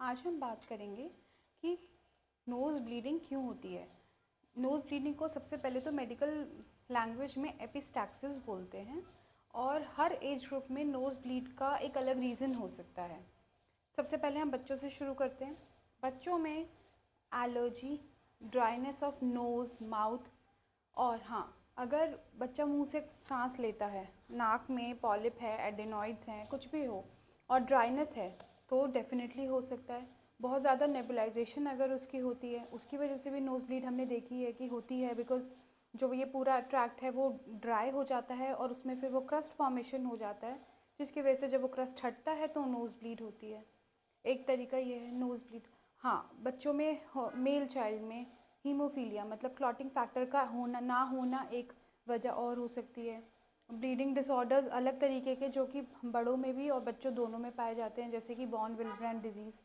आज हम बात करेंगे कि नोज़ ब्लीडिंग क्यों होती है। नोज़ ब्लीडिंग को सबसे पहले तो मेडिकल लैंग्वेज में एपिस्टैक्सिस बोलते हैं और हर एज ग्रुप में नोज़ ब्लीड का एक अलग रीज़न हो सकता है। सबसे पहले हम बच्चों से शुरू करते हैं। बच्चों में allergy, dryness of nose, mouth और हाँ, अगर बच्चा मुंह से सांस लेता है, नाक में पॉलिप है, एडेनॉइड्स हैं, कुछ भी हो और ड्राइनेस है तो डेफिनेटली हो सकता है। बहुत ज़्यादा नेबुलाइजेशन अगर उसकी होती है, उसकी वजह से भी नोज़ ब्लीड हमने देखी है कि होती है, बिकॉज जो ये पूरा ट्रैक्ट है वो ड्राई हो जाता है और उसमें फिर वो क्रस्ट फॉर्मेशन हो जाता है, जिसकी वजह से जब वो क्रस्ट हटता है तो नोज़ ब्लीड होती है। एक तरीका ये है नोज़ ब्लीड। हाँ, बच्चों में मेल चाइल्ड में हीमोफीलिया मतलब क्लॉटिंग फैक्टर का होना ना होना एक वजह और हो सकती है। ब्लीडिंग डिसऑर्डर्स अलग तरीके के जो कि बड़ों में भी और बच्चों दोनों में पाए जाते हैं, जैसे कि वॉन विलब्रेंट डिजीज़।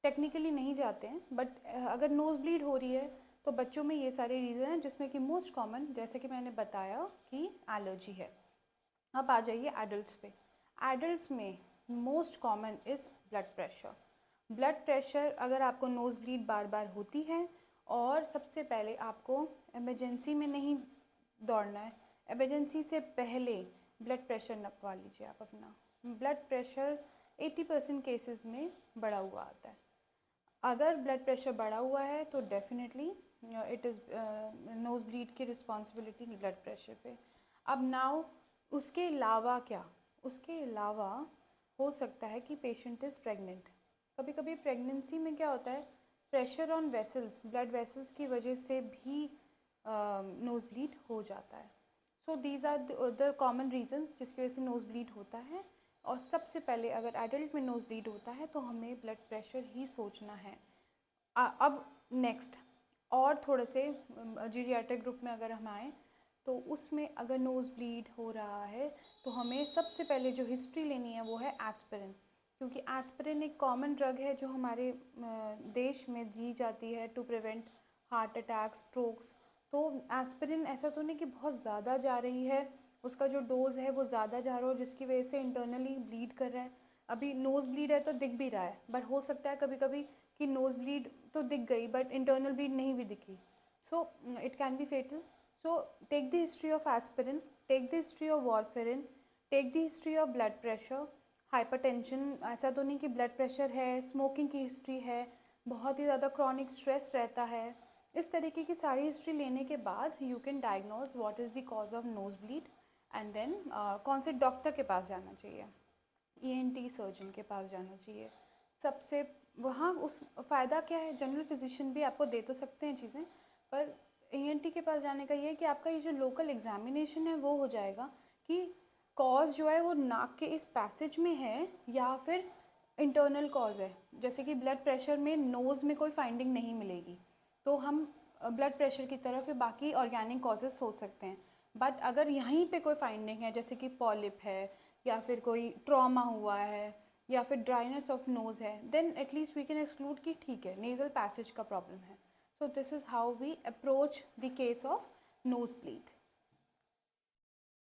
टेक्निकली नहीं जाते हैं बट अगर नोज़ ब्लीड हो रही है तो बच्चों में ये सारे रीज़न हैं, जिसमें कि मोस्ट कॉमन जैसे कि मैंने बताया कि एलर्जी है। अब आ जाइए एडल्ट्स पे। एडल्ट्स में most common is blood pressure. Blood pressure अगर आपको नोज़ ब्लीड बार बार होती है और सबसे पहले आपको इमरजेंसी में नहीं दौड़ना है, इमरजेंसी से पहले ब्लड प्रेशर नपवा लीजिए आप अपना। ब्लड प्रेशर 80% केसेस में बढ़ा हुआ आता है। अगर ब्लड प्रेशर बढ़ा हुआ है तो definitely it is nose bleed की रिस्पॉन्सिबिलिटी ब्लड प्रेशर पे। अब नाउ उसके अलावा क्या, उसके अलावा हो सकता है कि पेशेंट इज़ प्रेग्नेंट। कभी कभी प्रेगनेंसी में क्या होता है, pressure on vessels, blood vessels की वजह से भी नोज़ ब्लीड हो जाता है। So these are the common reasons जिसकी वजह से नोज़ ब्लीड होता है। और सबसे पहले अगर एडल्ट में नोज़ ब्लीड होता है तो हमें ब्लड प्रेशर ही सोचना है। अब नेक्स्ट और थोड़े से जीरियाट्रिक ग्रुप में अगर हम आएँ तो उसमें अगर नोज़ ब्लीड हो रहा है तो हमें सबसे पहले जो हिस्ट्री लेनी है वो है एस्पिरिन, क्योंकि एस्पिरिन एक कॉमन ड्रग है जो हमारे देश में दी जाती है to prevent heart attack, strokes. तो एस्पिरिन ऐसा तो नहीं कि बहुत ज़्यादा जा रही है, उसका जो डोज़ है वो ज़्यादा जा रहा हो जिसकी वजह से इंटरनली ब्लीड कर रहा है। अभी नोज़ ब्लीड है तो दिख भी रहा है, बट हो सकता है कभी कभी कि नोज़ ब्लीड तो दिख गई बट इंटरनल ब्लीड नहीं भी दिखी, so it can be fatal. So take the history of aspirin, take the history of warfarin, take the history of blood pressure, hypertension, ऐसा तो नहीं कि ब्लड प्रेशर है, स्मोकिंग की हिस्ट्री है, बहुत ही ज़्यादा क्रॉनिक स्ट्रेस रहता है। इस तरीके की सारी हिस्ट्री लेने के बाद you can diagnose what is the cause of nose bleed and then कौन से डॉक्टर के पास जाना चाहिए। ईएनटी सर्जन के पास जाना चाहिए सबसे। वहाँ उस फ़ायदा क्या है, जनरल फिजिशियन भी आपको दे तो सकते हैं चीज़ें, पर ईएनटी के पास जाने का ये है कि आपका ये जो लोकल एग्जामिनेशन है वो हो जाएगा कि कॉज जो है वो नाक के इस पैसेज में है या फिर इंटरनल कॉज है। जैसे कि ब्लड प्रेशर में नोज़ में कोई फाइंडिंग नहीं मिलेगी तो हम ब्लड प्रेशर की तरफ बाकी ऑर्गेनिक कॉजेस हो सकते हैं। बट अगर यहीं पे कोई फाइंडिंग है जैसे कि पॉलिप है या फिर कोई ट्रॉमा हुआ है या फिर ड्राइनेस ऑफ नोज़ है, then at least we can exclude कि ठीक है नेज़ल पैसेज का प्रॉब्लम है। So this is how we approach the case of nose bleed.